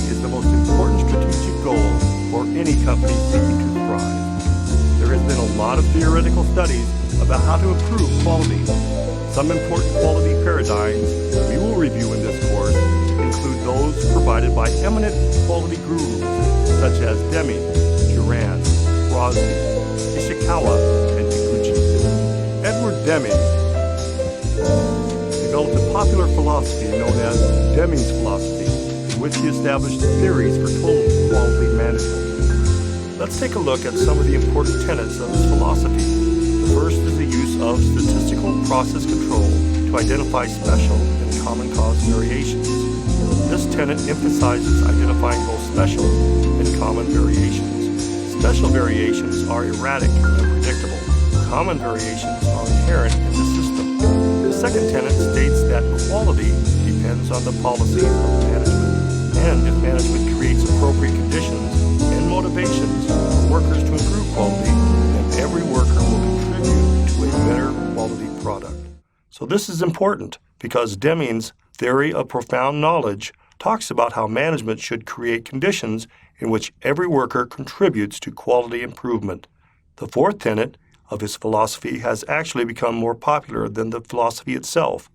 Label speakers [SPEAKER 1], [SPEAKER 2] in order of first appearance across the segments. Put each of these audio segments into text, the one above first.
[SPEAKER 1] is the most important strategic goal for any company seeking to thrive. There has been a lot of theoretical studies about how to improve quality. Some important quality paradigms we will review in this course include those provided by eminent quality gurus such as Deming, Juran, Crosby, Ishikawa, and Taguchi. Edward Deming developed a popular philosophy known as Deming's philosophy, in which he established theories for total quality management. Let's take a look at some of the important tenets of his philosophy. The first is the use of statistical process control to identify special and common cause variations. This tenet emphasizes identifying both special and common variations. Special variations are erratic and unpredictable. Common variations are inherent in the system. The second tenet states that quality depends on the policies of management. And if management creates appropriate conditions and motivations for workers to improve quality, then every worker will contribute to a better quality product. So this is important because Deming's theory of profound knowledge talks about how management should create conditions in which every worker contributes to quality improvement. The fourth tenet of his philosophy has actually become more popular than the philosophy itself.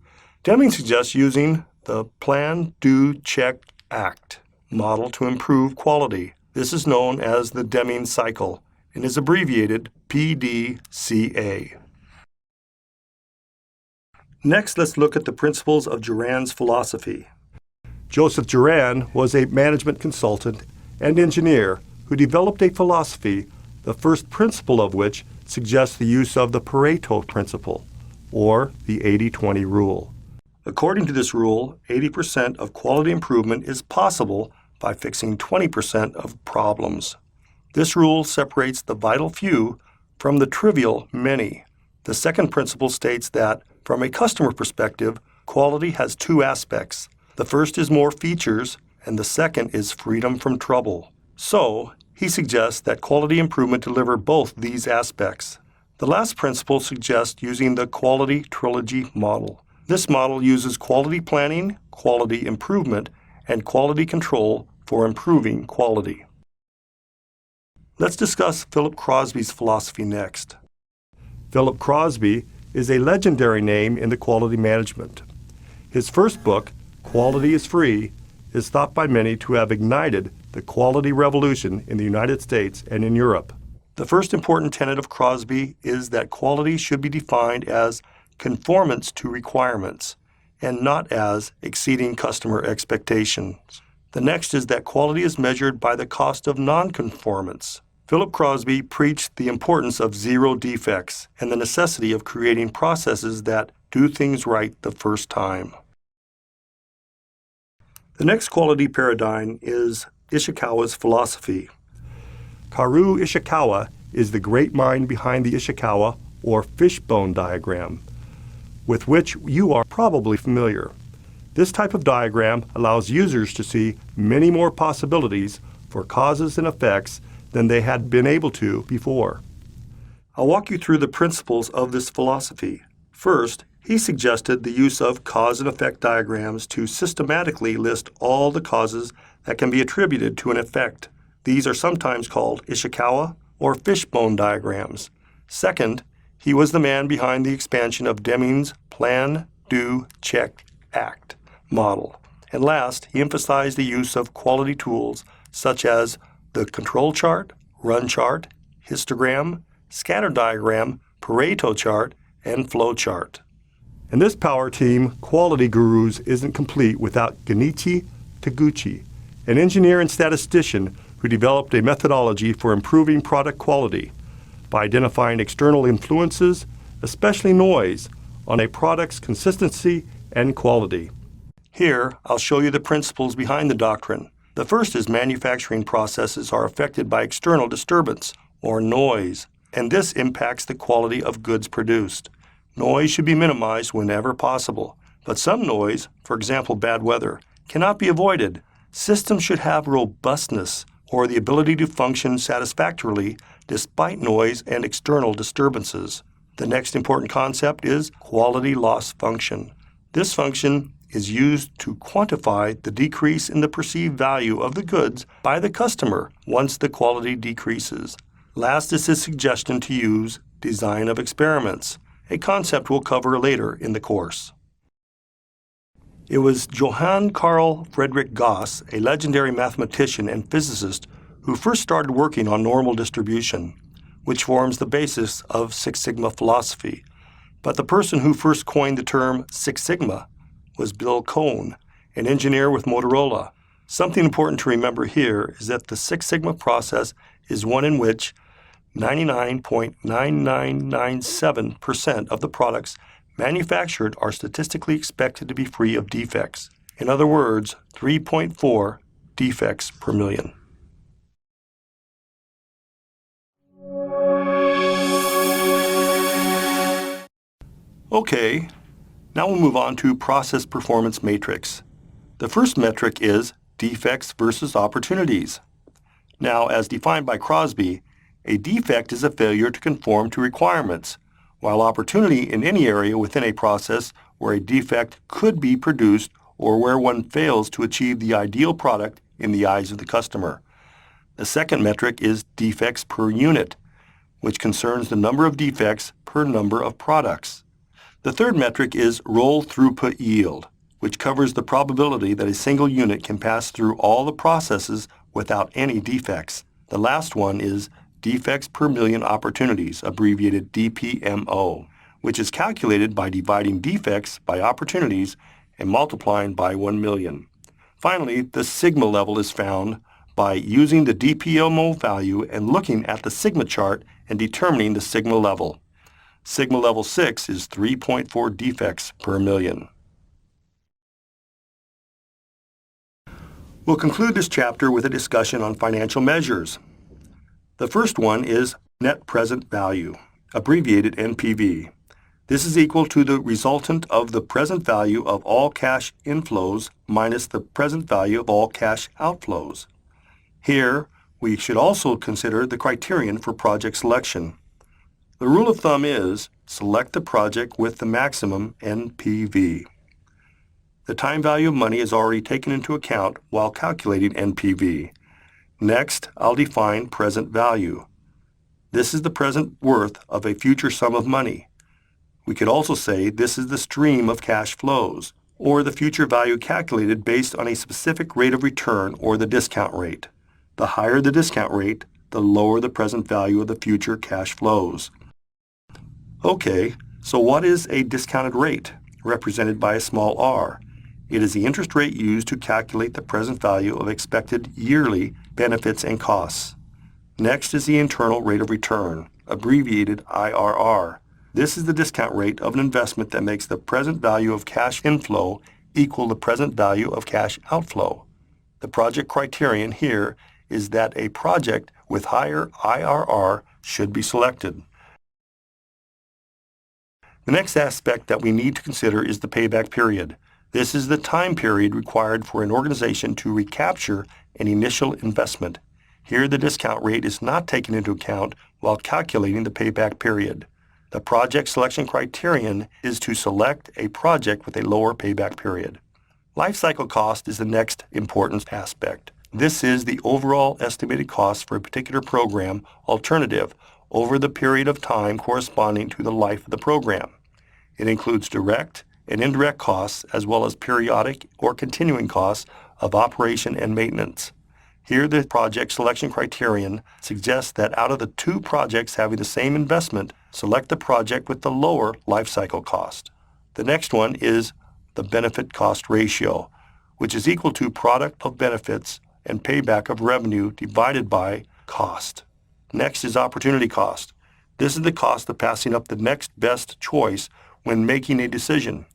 [SPEAKER 1] Deming suggests using the Plan, Do, Check, Act model to improve quality. This is known as the Deming cycle and is abbreviated PDCA. Next, let's look at the principles of Juran's philosophy. Joseph Juran was a management consultant and engineer who developed a philosophy, the first principle of which suggests the use of the Pareto principle, or the 80-20 rule. According to this rule, 80% of quality improvement is possible by fixing 20% of problems. This rule separates the vital few from the trivial many. The second principle states that, from a customer perspective, quality has two aspects. The first is more features, and the second is freedom from trouble. So, he suggests that quality improvement deliver both these aspects. The last principle suggests using the quality trilogy model. This model uses quality planning, quality improvement, and quality control for improving quality. Let's discuss Philip Crosby's philosophy next. Philip Crosby is a legendary name in the quality management. His first book, Quality is Free, is thought by many to have ignited the quality revolution in the United States and in Europe. The first important tenet of Crosby is that quality should be defined as conformance to requirements and not as exceeding customer expectations. The next is that quality is measured by the cost of nonconformance. Philip Crosby preached the importance of zero defects and the necessity of creating processes that do things right the first time. The next quality paradigm is Ishikawa's philosophy. Kaoru Ishikawa is the great mind behind the Ishikawa or fishbone diagram, with which you are probably familiar. This type of diagram allows users to see many more possibilities for causes and effects than they had been able to before. I'll walk you through the principles of this philosophy. First, he suggested the use of cause and effect diagrams to systematically list all the causes that can be attributed to an effect. These are sometimes called Ishikawa or fishbone diagrams. Second, he was the man behind the expansion of Deming's Plan, Do, Check, Act model. And last, he emphasized the use of quality tools such as the control chart, run chart, histogram, scatter diagram, Pareto chart, and flow chart. In this power team, Quality Gurus isn't complete without Genichi Taguchi, an engineer and statistician who developed a methodology for improving product quality by identifying external influences, especially noise, on a product's consistency and quality. Here, I'll show you the principles behind the doctrine. The first is manufacturing processes are affected by external disturbance, or noise, and this impacts the quality of goods produced. Noise should be minimized whenever possible, but some noise, for example bad weather, cannot be avoided. Systems should have robustness, or the ability to function satisfactorily despite noise and external disturbances. The next important concept is quality loss function. This function is used to quantify the decrease in the perceived value of the goods by the customer once the quality decreases. Last is his suggestion to use design of experiments, a concept we'll cover later in the course. It was Johann Carl Friedrich Gauss, a legendary mathematician and physicist, who first started working on normal distribution, which forms the basis of Six Sigma philosophy. But the person who first coined the term Six Sigma was Bill Cohn, an engineer with Motorola. Something important to remember here is that the Six Sigma process is one in which 99.9997% of the products manufactured are statistically expected to be free of defects. In other words, 3.4 defects per million. Okay, now we'll move on to process performance matrix. The first metric is defects versus opportunities. Now, as defined by Crosby, a defect is a failure to conform to requirements, while opportunity in any area within a process where a defect could be produced or where one fails to achieve the ideal product in the eyes of the customer. The second metric is defects per unit, which concerns the number of defects per number of products. The third metric is roll throughput yield, which covers the probability that a single unit can pass through all the processes without any defects. The last one is defects per million opportunities, abbreviated DPMO, which is calculated by dividing defects by opportunities and multiplying by 1 million. Finally, the sigma level is found by using the DPMO value and looking at the sigma chart and determining the sigma level. Sigma level 6 is 3.4 defects per million. We'll conclude this chapter with a discussion on financial measures. The first one is net present value, abbreviated NPV. This is equal to the resultant of the present value of all cash inflows minus the present value of all cash outflows. Here, we should also consider the criterion for project selection. The rule of thumb is select the project with the maximum NPV. The time value of money is already taken into account while calculating NPV. Next, I'll define present value. This is the present worth of a future sum of money. We could also say this is the stream of cash flows, or the future value calculated based on a specific rate of return or the discount rate. The higher the discount rate, the lower the present value of the future cash flows. Okay, so what is a discounted rate, represented by a small r? It is the interest rate used to calculate the present value of expected yearly benefits and costs. Next is the internal rate of return, abbreviated IRR. This is the discount rate of an investment that makes the present value of cash inflow equal the present value of cash outflow. The project criterion here is that a project with higher IRR should be selected. The next aspect that we need to consider is the payback period. This is the time period required for an organization to recapture an initial investment. Here, the discount rate is not taken into account while calculating the payback period. The project selection criterion is to select a project with a lower payback period. Life cycle cost is the next important aspect. This is the overall estimated cost for a particular program alternative over the period of time corresponding to the life of the program. It includes direct and indirect costs as well as periodic or continuing costs of operation and maintenance. Here, the project selection criterion suggests that out of the two projects having the same investment, select the project with the lower life cycle cost. The next one is the benefit cost ratio, which is equal to product of benefits and payback of revenue divided by cost. Next is opportunity cost. This is the cost of passing up the next best choice when making a decision.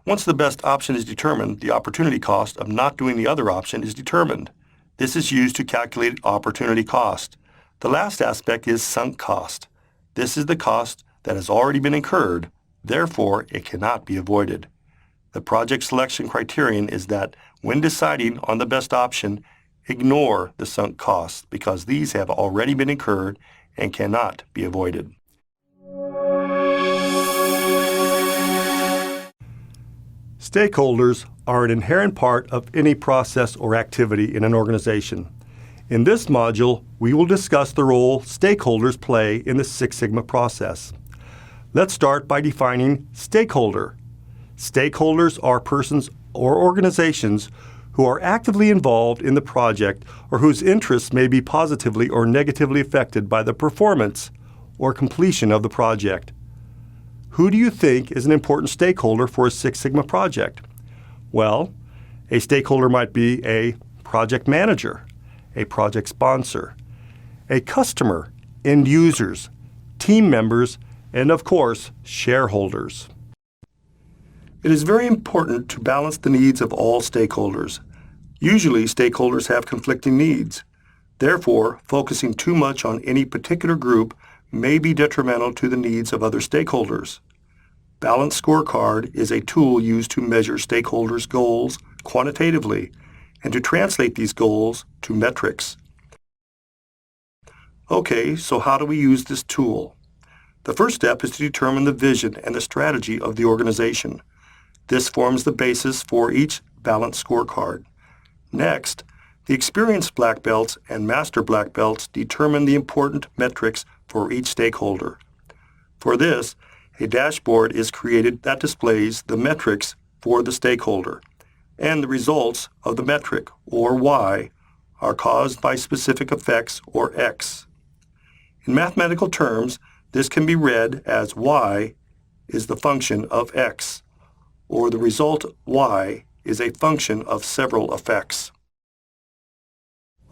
[SPEAKER 1] Once the best option is determined, the opportunity cost of not doing the other option is determined. This is used to calculate opportunity cost. The last aspect is sunk cost. This is the cost that has already been incurred, therefore it cannot be avoided. The project selection criterion is that when deciding on the best option, ignore the sunk costs because these have already been incurred and cannot be avoided. Stakeholders are an inherent part of any process or activity in an organization. In this module, we will discuss the role stakeholders play in the Six Sigma process. Let's start by defining stakeholder. Stakeholders are persons or organizations who are actively involved in the project or whose interests may be positively or negatively affected by the performance or completion of the project. Who do you think is an important stakeholder for a Six Sigma project? Well, a stakeholder might be a project manager, a project sponsor, a customer, end users, team members, and of course, shareholders. It is very important to balance the needs of all stakeholders. Usually, stakeholders have conflicting needs. Therefore, focusing too much on any particular group may be detrimental to the needs of other stakeholders. Balanced scorecard is a tool used to measure stakeholders' goals quantitatively and to translate these goals to metrics. Okay, so how do we use this tool? The first step is to determine the vision and the strategy of the organization. This forms the basis for each balanced scorecard. Next, the experienced black belts and master black belts determine the important metrics for each stakeholder. For this, a dashboard is created that displays the metrics for the stakeholder, and the results of the metric, or Y, are caused by specific effects, or X. In mathematical terms, this can be read as Y is the function of X, or the result Y is a function of several effects.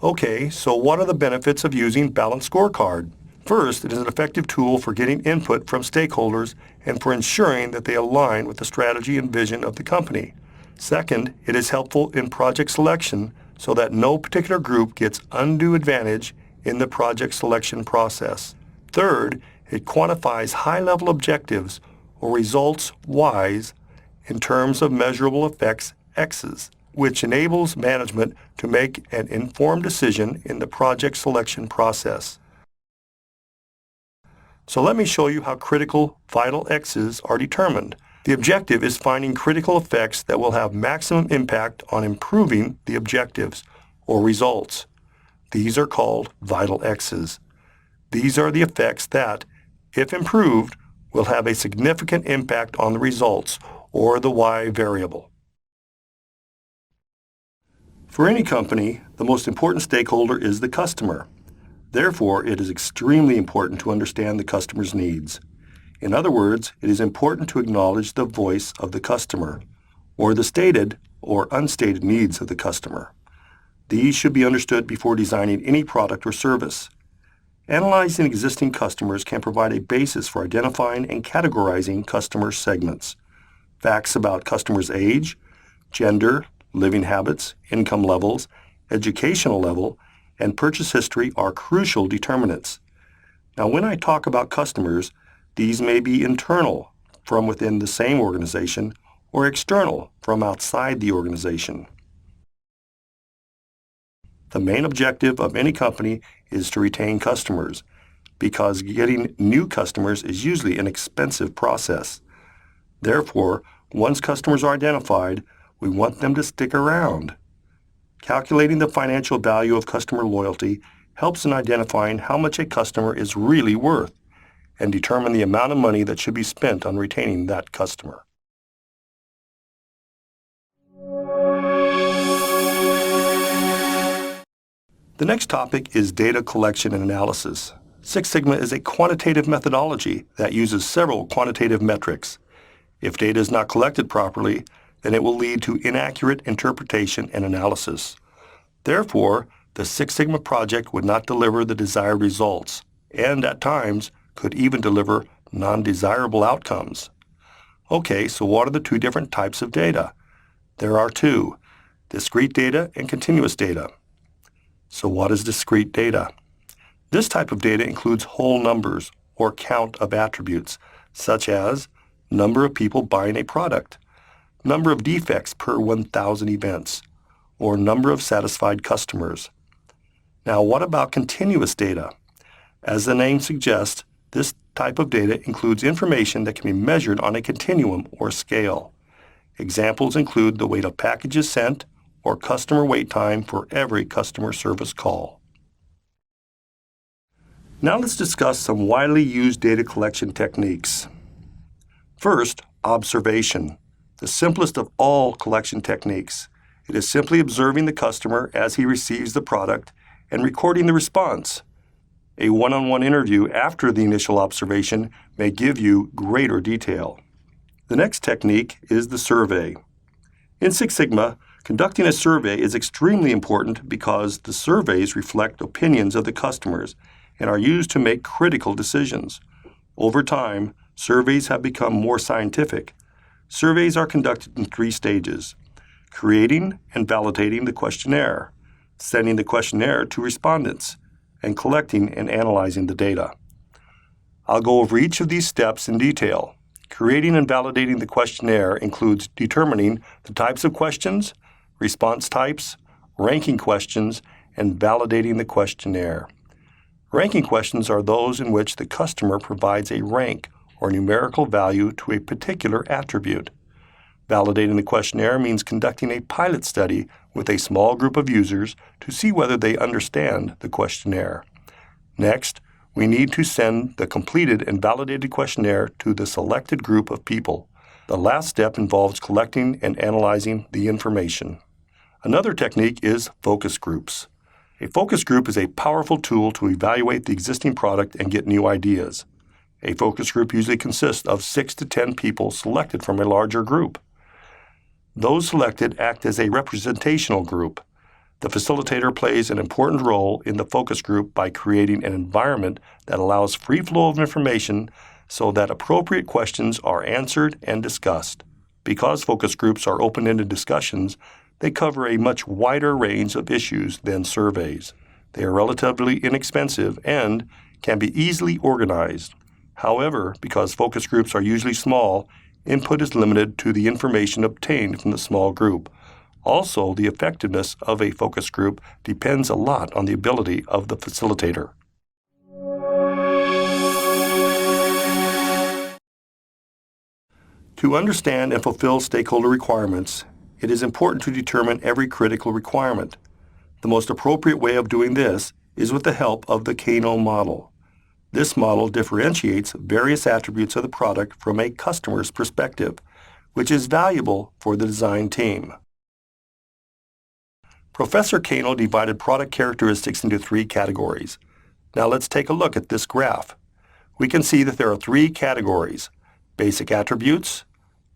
[SPEAKER 1] Okay, so what are the benefits of using Balanced Scorecard? First, it is an effective tool for getting input from stakeholders and for ensuring that they align with the strategy and vision of the company. Second, it is helpful in project selection so that no particular group gets undue advantage in the project selection process. Third, it quantifies high-level objectives or results Ys in terms of measurable effects X's, which enables management to make an informed decision in the project selection process. So let me show you how critical vital X's are determined. The objective is finding critical effects that will have maximum impact on improving the objectives or results. These are called vital X's. These are the effects that, if improved, will have a significant impact on the results or the Y variable. For any company, the most important stakeholder is the customer. Therefore, it is extremely important to understand the customer's needs. In other words, it is important to acknowledge the voice of the customer, or the stated or unstated needs of the customer. These should be understood before designing any product or service. Analyzing existing customers can provide a basis for identifying and categorizing customer segments. Facts about customers' age, gender, living habits, income levels, educational level, and purchase history are crucial determinants. Now, when I talk about customers, these may be internal from within the same organization or external from outside the organization. The main objective of any company is to retain customers because getting new customers is usually an expensive process. Therefore, once customers are identified, we want them to stick around. Calculating the financial value of customer loyalty helps in identifying how much a customer is really worth and determine the amount of money that should be spent on retaining that customer. The next topic is data collection and analysis. Six Sigma is a quantitative methodology that uses several quantitative metrics. If data is not collected properly, then it will lead to inaccurate interpretation and analysis. Therefore, the Six Sigma project would not deliver the desired results, and at times could even deliver non-desirable outcomes. Okay, so what are the two different types of data? There are two, discrete data and continuous data. So what is discrete data? This type of data includes whole numbers or count of attributes, such as number of people buying a product, number of defects per 1,000 events, or number of satisfied customers. Now, what about continuous data? As the name suggests, this type of data includes information that can be measured on a continuum or scale. Examples include the weight of packages sent or customer wait time for every customer service call. Now let's discuss some widely used data collection techniques. First, observation, the simplest of all collection techniques. It is simply observing the customer as he receives the product and recording the response. A one-on-one interview after the initial observation may give you greater detail. The next technique is the survey. In Six Sigma, conducting a survey is extremely important because the surveys reflect opinions of the customers and are used to make critical decisions. Over time, surveys have become more scientific. Surveys are conducted in 3 stages: creating and validating the questionnaire, sending the questionnaire to respondents, and collecting and analyzing the data. I'll go over each of these steps in detail. Creating and validating the questionnaire includes determining the types of questions, response types, ranking questions, and validating the questionnaire. Ranking questions are those in which the customer provides a rank or numerical value to a particular attribute. Validating the questionnaire means conducting a pilot study with a small group of users to see whether they understand the questionnaire. Next, we need to send the completed and validated questionnaire to the selected group of people. The last step involves collecting and analyzing the information. Another technique is focus groups. A focus group is a powerful tool to evaluate the existing product and get new ideas. A focus group usually consists of 6 to 10 people selected from a larger group. Those selected act as a representational group. The facilitator plays an important role in the focus group by creating an environment that allows free flow of information so that appropriate questions are answered and discussed. Because focus groups are open-ended discussions, they cover a much wider range of issues than surveys. They are relatively inexpensive and can be easily organized. However, because focus groups are usually small, input is limited to the information obtained from the small group. Also, the effectiveness of a focus group depends a lot on the ability of the facilitator. To understand and fulfill stakeholder requirements, it is important to determine every critical requirement. The most appropriate way of doing this is with the help of the Kaizen Model. This model differentiates various attributes of the product from a customer's perspective, which is valuable for the design team. Professor Kaizen divided product characteristics into 3 categories. Now let's take a look at this graph. We can see that there are 3 categories: basic attributes,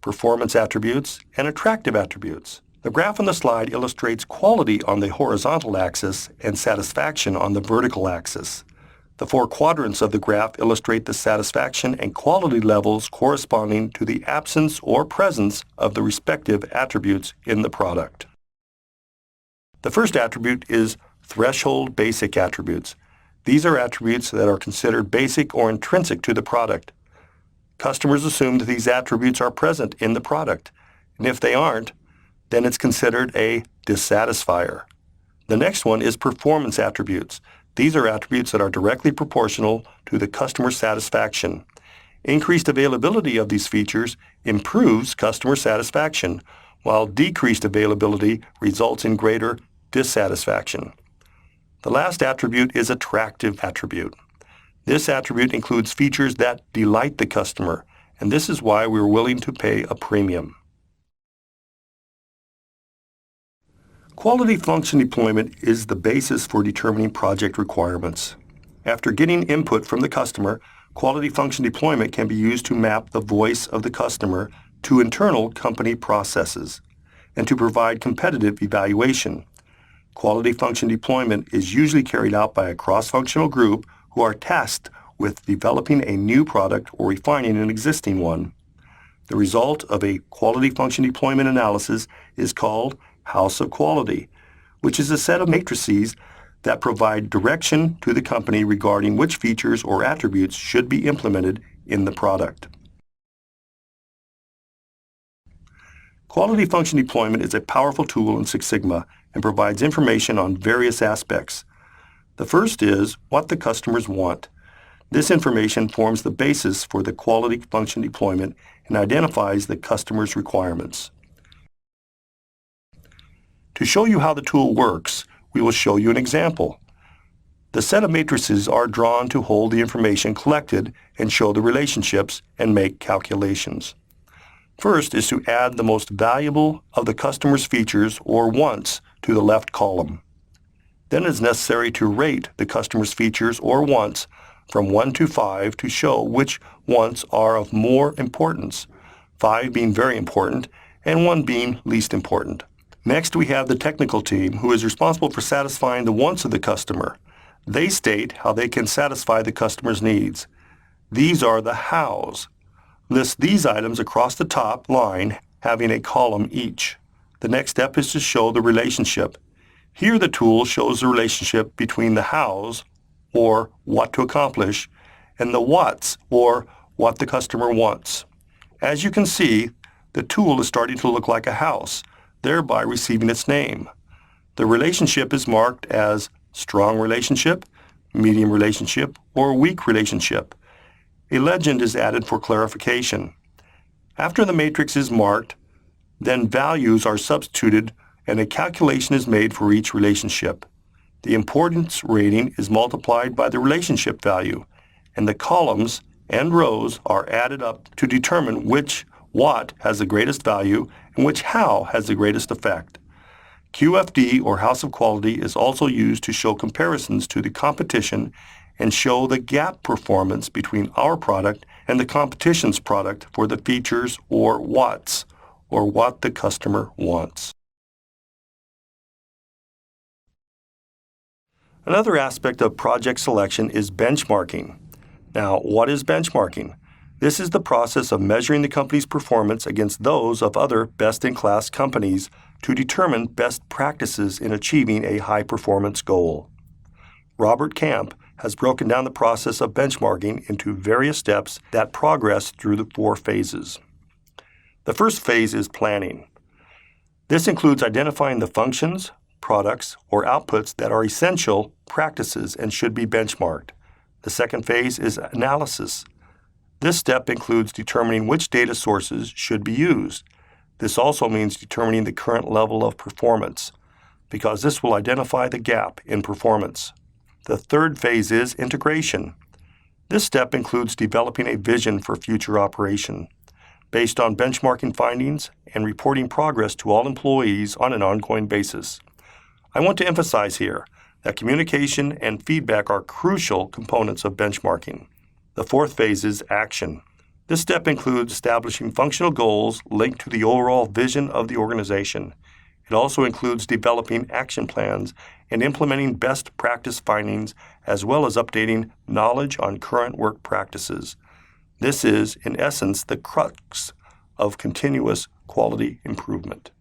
[SPEAKER 1] performance attributes, and attractive attributes. The graph on the slide illustrates quality on the horizontal axis and satisfaction on the vertical axis. The 4 quadrants of the graph illustrate the satisfaction and quality levels corresponding to the absence or presence of the respective attributes in the product. The first attribute is threshold basic attributes. These are attributes that are considered basic or intrinsic to the product. Customers assume that these attributes are present in the product, and if they aren't, then it's considered a dissatisfier. The next one is performance attributes. These are attributes that are directly proportional to the customer satisfaction. Increased availability of these features improves customer satisfaction, while decreased availability results in greater dissatisfaction. The last attribute is attractive attribute. This attribute includes features that delight the customer, and this is why we're willing to pay a premium. Quality function deployment is the basis for determining project requirements. After getting input from the customer, quality function deployment can be used to map the voice of the customer to internal company processes and to provide competitive evaluation. Quality function deployment is usually carried out by a cross-functional group who are tasked with developing a new product or refining an existing one. The result of a quality function deployment analysis is called House of Quality, which is a set of matrices that provide direction to the company regarding which features or attributes should be implemented in the product. Quality function deployment is a powerful tool in Six Sigma and provides information on various aspects. The first is what the customers want. This information forms the basis for the quality function deployment and identifies the customer's requirements. To show you how the tool works, we will show you an example. The set of matrices are drawn to hold the information collected and show the relationships and make calculations. First is to add the most valuable of the customer's features or wants to the left column. Then it is necessary to rate the customer's features or wants from 1 to 5 to show which wants are of more importance, 5 being very important and 1 being least important. Next, we have the technical team who is responsible for satisfying the wants of the customer. They state how they can satisfy the customer's needs. These are the hows. List these items across the top line, having a column each. The next step is to show the relationship. Here the tool shows the relationship between the hows, or what to accomplish, and the whats, or what the customer wants. As you can see, the tool is starting to look like a house, thereby receiving its name. The relationship is marked as strong relationship, medium relationship, or weak relationship. A legend is added for clarification. After the matrix is marked, then values are substituted and a calculation is made for each relationship. The importance rating is multiplied by the relationship value, and the columns and rows are added up to determine which what has the greatest value and which how has the greatest effect. QFD, or House of Quality, is also used to show comparisons to the competition and show the gap performance between our product and the competition's product for the features or whats, or what the customer wants. Another aspect of project selection is benchmarking. Now, what is benchmarking? This is the process of measuring the company's performance against those of other best-in-class companies to determine best practices in achieving a high-performance goal. Robert Camp has broken down the process of benchmarking into various steps that progress through the 4 phases. The first phase is planning. This includes identifying the functions, products, or outputs that are essential practices and should be benchmarked. The second phase is analysis. This step includes determining which data sources should be used. This also means determining the current level of performance, because this will identify the gap in performance. The third phase is integration. This step includes developing a vision for future operation, based on benchmarking findings and reporting progress to all employees on an ongoing basis. I want to emphasize here that communication and feedback are crucial components of benchmarking. The fourth phase is action. This step includes establishing functional goals linked to the overall vision of the organization. It also includes developing action plans and implementing best practice findings, as well as updating knowledge on current work practices. This is, in essence, the crux of continuous quality improvement.